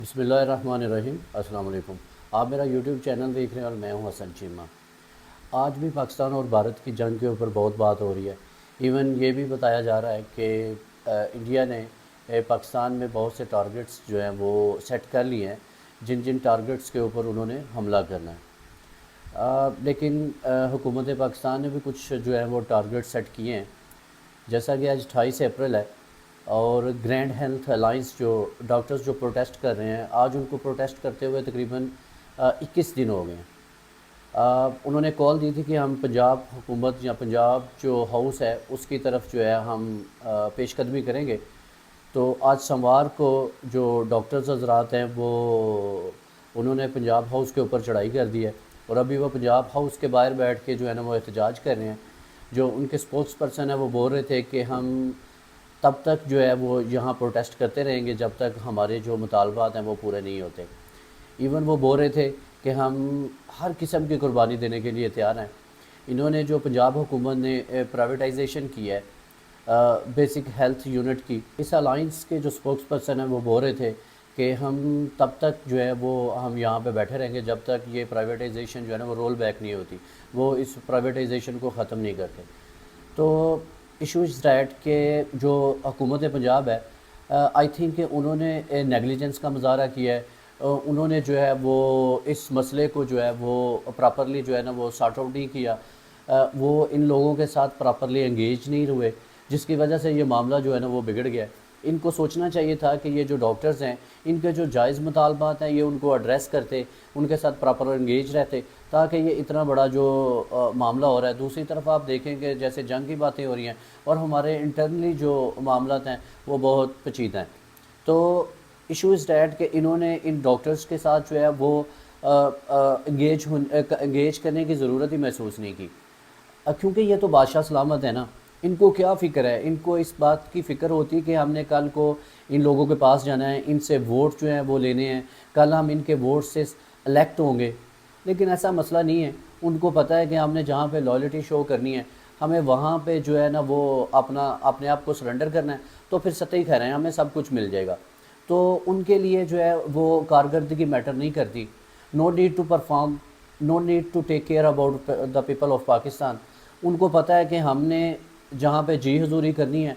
बिस्मिल्लाहिर्रहमानिर्रहीम। अस्सलाम वालेकुम। आप मेरा यूट्यूब चैनल देख रहे हैं और मैं हूं हसन चीमा। आज भी पाकिस्तान और भारत की जंग के ऊपर बहुत बात हो रही है। इवन ये भी बताया जा रहा है कि इंडिया ने पाकिस्तान में बहुत से टारगेट्स जो हैं वो सेट कर लिए हैं, जिन जिन टारगेट्स के ऊपर उन्होंने हमला करना है। लेकिन हुकूमत पाकिस्तान ने भी कुछ जो है वो टारगेट सेट किए हैं। जैसा कि आज 28 अप्रैल है और ग्रैंड हेल्थ अलाइंस जो डॉक्टर्स जो प्रोटेस्ट कर रहे हैं, आज उनको प्रोटेस्ट करते हुए तकरीबन 21 दिन हो गए हैं। उन्होंने कॉल दी थी कि हम पंजाब हुकूमत या पंजाब जो हाउस है उसकी तरफ जो है हम पेशकदमी करेंगे। तो आज सोमवार को जो डॉक्टर्स हजरात हैं वो उन्होंने पंजाब हाउस के ऊपर चढ़ाई कर दी है और अभी वो पंजाब हाउस के बाहर बैठ के जो है ना वो एहतजाज कर रहे हैं। जो उनके स्पोक्स पर्सन है वो बोल रहे थे कि हम तब तक जो है वो यहाँ प्रोटेस्ट करते रहेंगे जब तक हमारे जो मुतालबात हैं वो पूरे नहीं होते। इवन वो बोल रहे थे कि हम हर किस्म की कुर्बानी देने के लिए तैयार हैं। इन्होंने जो पंजाब हुकूमत ने प्राइवेटाइजेशन की है बेसिक हेल्थ यूनिट की, इस अलाइंस के जो स्पोक्स पर्सन हैं वो बोल रहे थे कि हम तब तक जो है वो हम यहाँ पे बैठे रहेंगे जब तक ये प्राइवेटाइजेशन जो है ना वो रोल बैक नहीं होती, वो इस प्राइवेटाइजेशन को ख़त्म नहीं करते। तो इशू इज़ दैट कि जो हुकूमत पंजाब है, आई थिंक उन्होंने नेगलिजेंस का मुजाहरा किया है। उन्होंने जो है वो इस मसले को जो है वो प्रॉपरली जो है ना वो सॉर्ट आउट नहीं किया। वो इन लोगों के साथ प्रॉपरली एंगेज नहीं हुए, जिसकी वजह से ये मामला जो है ना वो बिगड़ गया। इनको सोचना चाहिए था कि ये जो डॉक्टर्स हैं इनके जो जायज़ मुतालबात हैं ये उनको एड्रेस करते, उनके साथ प्रॉपर एंगेज रहते, ताकि ये इतना बड़ा जो मामला हो रहा है। दूसरी तरफ आप देखेंगे जैसे जंग की बातें हो रही हैं और हमारे इंटरनली जो मामला हैं वो बहुत पेचीदा हैं। तो इशू इज़ डैट कि इन्होंने इन डॉक्टर्स के साथ जो है वो एंगेज करने की ज़रूरत ही महसूस नहीं की, क्योंकि ये तो बादशाह सलामत है ना। इनको क्या फ़िक्र है, इनको इस बात की फ़िक्र होती है कि हमने कल को इन लोगों के पास जाना है, इनसे वोट जो हैं वो लेने हैं, कल हम इनके वोट से इलेक्ट होंगे। लेकिन ऐसा मसला नहीं है। उनको पता है कि हमने जहाँ पे लॉयल्टी शो करनी है, हमें वहाँ पे जो है ना वो अपने आप को सरेंडर करना है, तो फिर सतही खैर है, हमें सब कुछ मिल जाएगा। तो उनके लिए जो है वो कारकर्दगी मैटर नहीं करती। No need to perform, no need to take care about the people of Pakistan. उनको पता है कि हमने जहाँ पे जी हजूरी करनी है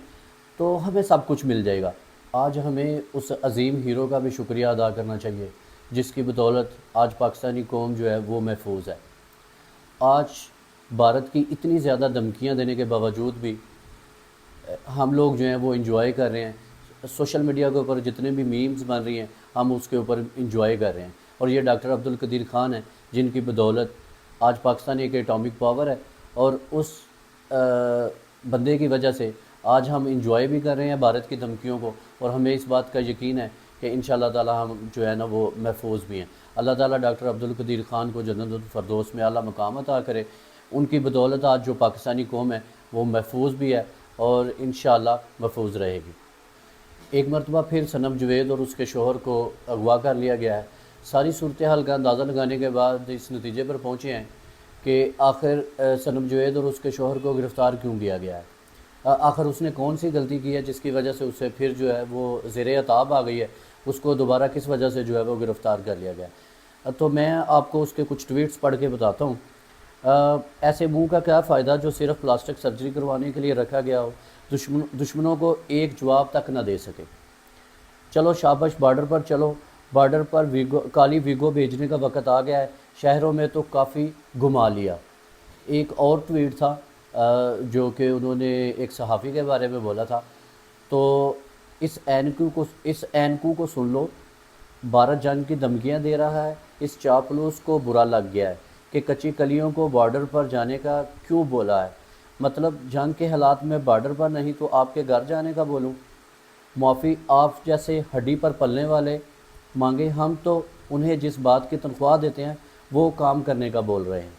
तो हमें सब कुछ मिल जाएगा। आज हमें उस अजीम हीरो का भी शुक्रिया अदा करना चाहिए जिसकी बदौलत आज पाकिस्तानी कौम जो है वो महफूज है। आज भारत की इतनी ज़्यादा धमकियाँ देने के बावजूद भी हम लोग जो हैं वो इंजॉय कर रहे हैं। सोशल मीडिया के ऊपर जितने भी मीम्स बन रही हैं हम उसके ऊपर इंजॉय कर रहे हैं। और ये डॉक्टर अब्दुल कदीर ख़ान है जिनकी बदौलत आज पाकिस्तान एक एटॉमिक पावर है, और उस बंदे की वजह से आज हम इंजॉय भी कर रहे हैं भारत की धमकियों को, और हमें इस बात का यकीन है कि इंशाअल्लाह ताला हम जो है ना वो महफूज भी हैं। अल्लाह ताला डॉक्टर अब्दुल कदीर ख़ान को जन्नतुल फरदौस में आला मकाम अता करे। उनकी बदौलत आज जो पाकिस्तानी कौम है वो महफूज भी है और इंशाअल्लाह महफूज रहेगी। एक मरतबा फिर सनम जवेद और उसके शोहर को अगवा कर लिया गया है। सारी सूरत हाल का अंदाज़ा लगाने के बाद इस नतीजे पर पहुँचे हैं कि आखिर सनम जवेद और उसके शोहर को गिरफ़्तार क्यों किया गया है। आखिर उसने कौन सी गलती की है जिसकी वजह से उसे फिर जो है वो ज़ेरे अताब आ गई है, उसको दोबारा किस वजह से जो है वो गिरफ़्तार कर लिया गया है। तो मैं आपको उसके कुछ ट्वीट्स पढ़ के बताता हूँ। ऐसे मुंह का क्या फ़ायदा जो सिर्फ प्लास्टिक सर्जरी करवाने के लिए रखा गया हो, दुश्मनों को एक जवाब तक न दे सके। चलो शाबाश, बॉर्डर पर चलो, बॉर्डर पर काली वीगो भेजने का वक्त आ गया है, शहरों में तो काफ़ी घुमा लिया। एक और ट्वीट था जो कि उन्होंने एक सहाफ़ी के बारे में बोला था। तो इस एनकू को सुन लो, भारत जंग की धमकियां दे रहा है। इस चापलूस को बुरा लग गया है कि कच्ची कलियों को बॉर्डर पर जाने का क्यों बोला है। मतलब जंग के हालात में बॉर्डर पर नहीं तो आपके घर जाने का बोलूं। मुआफ़ी आप जैसे हड्डी पर पलने वाले मांगे, हम तो उन्हें जिस बात की तनख्वाह देते हैं वो काम करने का बोल रहे हैं।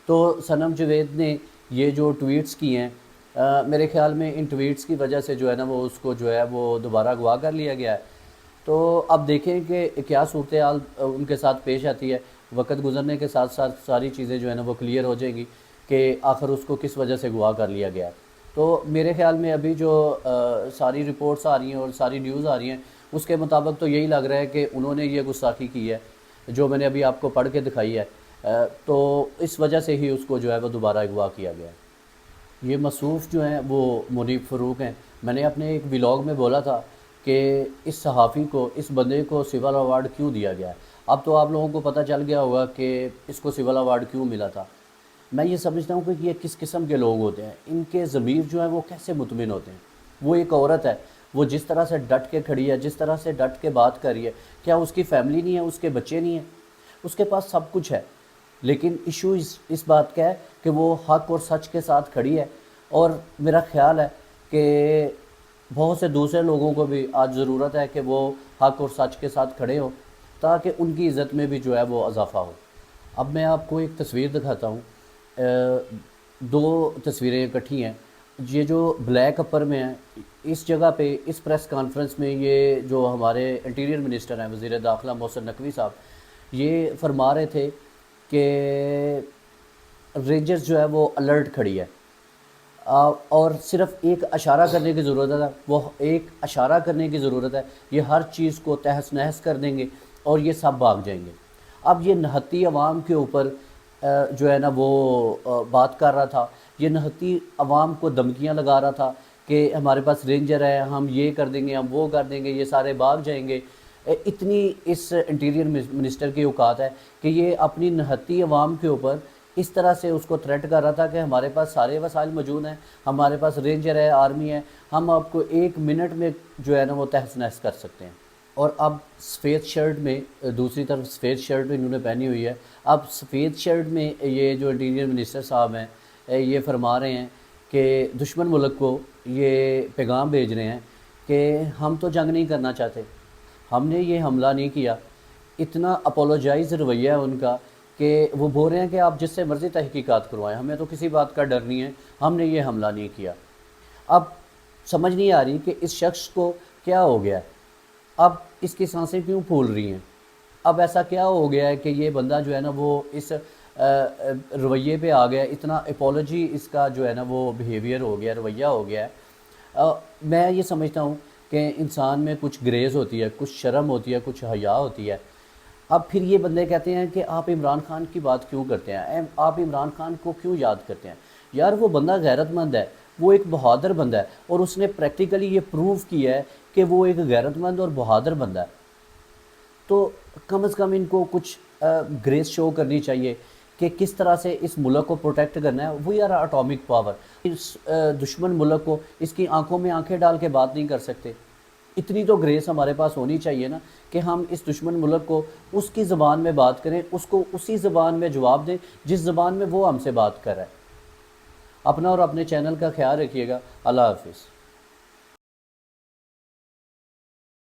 तो सनम जवेद ने ये जो ट्वीट्स किए हैं, मेरे ख़्याल में इन ट्वीट्स की वजह से जो है ना वो उसको जो है वो दोबारा अगवा कर लिया गया है। तो अब देखें कि क्या सूरत हाल उनके साथ पेश आती है। वक्त गुजरने के साथ साथ सारी चीज़ें जो है ना वो क्लियर हो जाएंगी कि आखिर उसको किस वजह से अगवा कर लिया गया। तो मेरे ख़्याल में अभी जो सारी रिपोर्ट्स आ रही हैं और सारी न्यूज़ आ रही हैं اس کے مطابق تو یہی لگ رہا ہے کہ انہوں نے یہ گستاخی کی ہے جو میں نے ابھی آپ کو پڑھ کے دکھائی ہے، تو اس وجہ سے ہی اس کو جو ہے وہ دوبارہ اغوا کیا گیا ہے۔ یہ مصروف جو ہیں وہ منیب فروق ہیں۔ میں نے اپنے ایک ولاگ میں بولا تھا کہ اس صحافی کو، اس بندے کو سول ایوارڈ کیوں دیا گیا ہے۔ اب تو آپ لوگوں کو پتہ چل گیا ہوگا کہ اس کو سول ایوارڈ کیوں ملا تھا۔ میں یہ سمجھتا ہوں کہ یہ کس قسم کے لوگ ہوتے ہیں، ان کے ضمیر جو ہیں وہ کیسے مطمئن ہوتے ہیں۔ وہ ایک عورت ہے، وہ جس طرح سے ڈٹ کے کھڑی ہے، جس طرح سے ڈٹ کے بات کر رہی ہے، کیا اس کی فیملی نہیں ہے، اس کے بچے نہیں ہیں؟ اس کے پاس سب کچھ ہے، لیکن ایشو اس بات کا ہے کہ وہ حق اور سچ کے ساتھ کھڑی ہے۔ اور میرا خیال ہے کہ بہت سے دوسرے لوگوں کو بھی آج ضرورت ہے کہ وہ حق اور سچ کے ساتھ کھڑے ہوں، تاکہ ان کی عزت میں بھی جو ہے وہ اضافہ ہو۔ اب میں آپ کو ایک تصویر دکھاتا ہوں، دو تصویریں اکٹھی ہیں۔ یہ جو بلیک اپر میں ہیں، اس جگہ پہ اس پریس کانفرنس میں یہ جو ہمارے انٹیریئر منسٹر ہیں، وزیر داخلہ محسن نقوی صاحب، یہ فرما رہے تھے کہ رینجرز جو ہے وہ الرٹ کھڑی ہے، اور صرف ایک اشارہ کرنے کی ضرورت ہے، وہ ایک اشارہ کرنے کی ضرورت ہے، یہ ہر چیز کو تہس نہس کر دیں گے اور یہ سب بھاگ جائیں گے۔ اب یہ نہتی عوام کے اوپر جو ہے نا وہ بات کر رہا تھا، یہ نہتی عوام کو دھمکیاں لگا رہا تھا کہ ہمارے پاس رینجر ہے، ہم یہ کر دیں گے، ہم وہ کر دیں گے، یہ سارے بھاگ جائیں گے۔ اتنی اس انٹیریئر منسٹر کی اوقات ہے کہ یہ اپنی نہتی عوام کے اوپر اس طرح سے اس کو تھریٹ کر رہا تھا کہ ہمارے پاس سارے وسائل موجود ہیں، ہمارے پاس رینجر ہے، آرمی ہے، ہم آپ کو 1 منٹ میں جو ہے نا وہ تہس نہس کر سکتے ہیں۔ اور اب سفید شرٹ میں، دوسری طرف سفید شرٹ انہوں نے پہنی ہوئی ہے، اب سفید شرٹ میں یہ جو انٹیریئر منسٹر صاحب ہیں یہ فرما رہے ہیں کہ دشمن ملک کو یہ پیغام بھیج رہے ہیں کہ ہم تو جنگ نہیں کرنا چاہتے، ہم نے یہ حملہ نہیں کیا۔ اتنا اپولوجائز رویہ ہے ان کا کہ وہ بول رہے ہیں کہ آپ جس سے مرضی تحقیقات کروائیں، ہمیں تو کسی بات کا ڈر نہیں ہے، ہم نے یہ حملہ نہیں کیا۔ اب سمجھ نہیں آ رہی کہ اس شخص کو کیا ہو گیا ہے، اب اس کی سانسیں کیوں پھول رہی ہیں، اب ایسا کیا ہو گیا ہے کہ یہ بندہ جو ہے نا وہ اس رویے پہ آ گیا، اتنا اپولوجی اس کا جو ہے نا وہ بیہیویئر ہو گیا، رویہ ہو گیا ہے۔ میں یہ سمجھتا ہوں کہ انسان میں کچھ گریز ہوتی ہے، کچھ شرم ہوتی ہے، کچھ حیا ہوتی ہے۔ اب پھر یہ بندے کہتے ہیں کہ آپ عمران خان کی بات کیوں کرتے ہیں، آپ عمران خان کو کیوں یاد کرتے ہیں؟ یار وہ بندہ غیرت مند ہے، وہ ایک بہادر بندہ ہے، اور اس نے پریکٹیکلی یہ پروف کیا ہے کہ وہ ایک غیرت مند اور بہادر بندہ ہے۔ تو کم از کم ان کو کچھ گریس شو کرنی چاہیے کہ کس طرح سے اس ملک کو پروٹیکٹ کرنا ہے۔ وی آر اٹامک پاور، اس دشمن ملک کو اس کی آنکھوں میں آنکھیں ڈال کے بات نہیں کر سکتے۔ اتنی تو گریس ہمارے پاس ہونی چاہیے نا کہ ہم اس دشمن ملک کو اس کی زبان میں بات کریں، اس کو اسی زبان میں جواب دیں جس زبان میں وہ ہم سے بات کر رہا ہے۔ اپنا اور اپنے چینل کا خیال رکھیے گا۔ اللہ حافظ۔